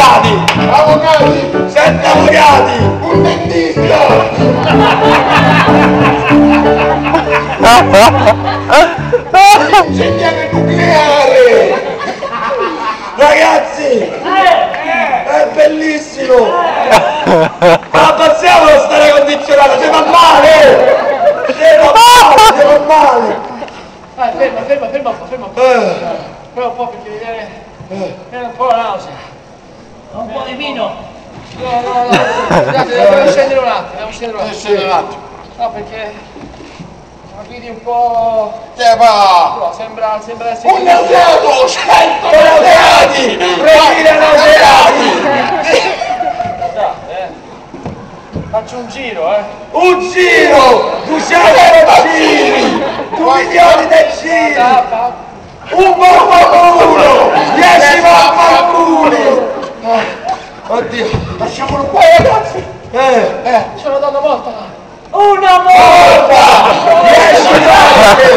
avvocati! Avvocati! 7 avvocati! Un dentista! Ingegnere nucleare! Ragazzi! È bellissimo! Abbazziamo lo stare condizionato, si fa male! Si fa male! Ferma un po'. Ferma un po' perché viene un po' la nausea. Un po' di vino. No, scusate, devo scendere un attimo. No, perché la guidi un po'... No, sembra essere... Un laureato! 100 laureati! 3.000 laureati! Faccio un giro, Un giro! 200 giri! 2 milioni di giri! Un vaffanculo! 10 vaffanculi! Oddio! Lasciamolo qua, ragazzi! C'è una donna morta! Una morta! 10 morti!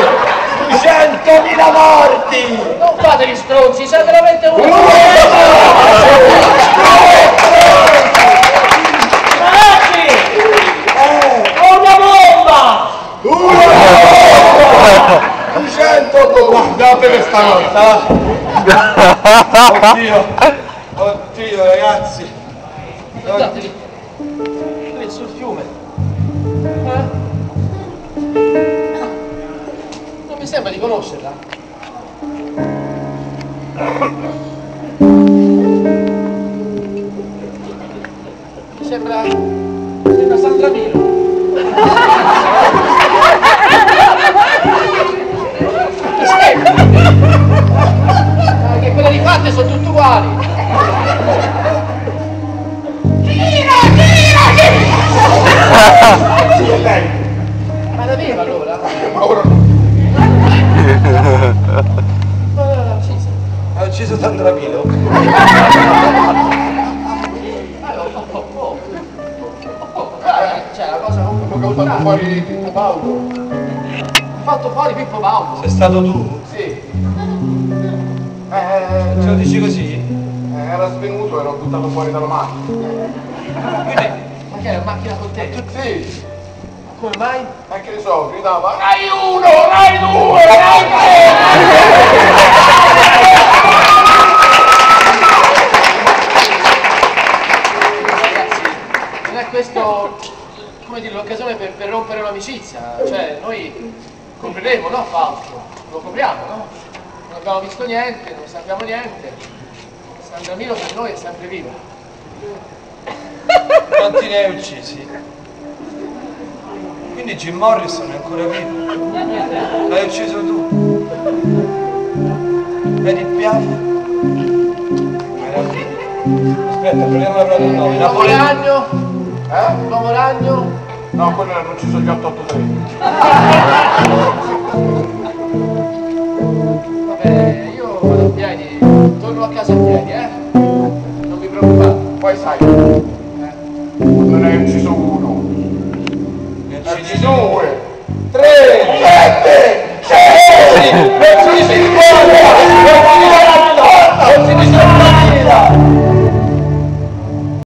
100.000 morti! Non fate gli stronzi, siete veramente uno! Ragazzi! Una bomba! 200 guardate questa cosa! Oddio ragazzi! Guardate lì sul fiume. Non mi sembra di conoscerla. Mi sembra Sandra Milo. Che quelle rifatte sono tutte uguali. Sì, è lei! Ma la viva allora? Ma ora no! Ha ucciso Sandra Milo? Cioè la cosa Ho fatto fuori Pippo Paolo! ha fatto fuori Pippo Baudo. Sei stato tu? Sì! Ce lo dici così? Era svenuto e l'ho buttato fuori dalla macchina! Ma che è la macchina con te? Sì! Come mai? Ma che ne so, gridava Rai 1, Rai 2, Rai 3! Non è questo, come dire, l'occasione per rompere un'amicizia. Cioè, noi copriremo, no Fausto? Lo copriamo, no? Non abbiamo visto niente, non sappiamo niente. Sandra Milo per noi è sempre viva. Quanti ne hai uccisi? Quindi Jim Morrison è ancora vivo? L'hai ucciso tu? Edith Piaf? Aspetta, proviamo a parlare il nome. L'uomo ragno? L'uomo ragno? No, quello l'hanno ucciso gli 883.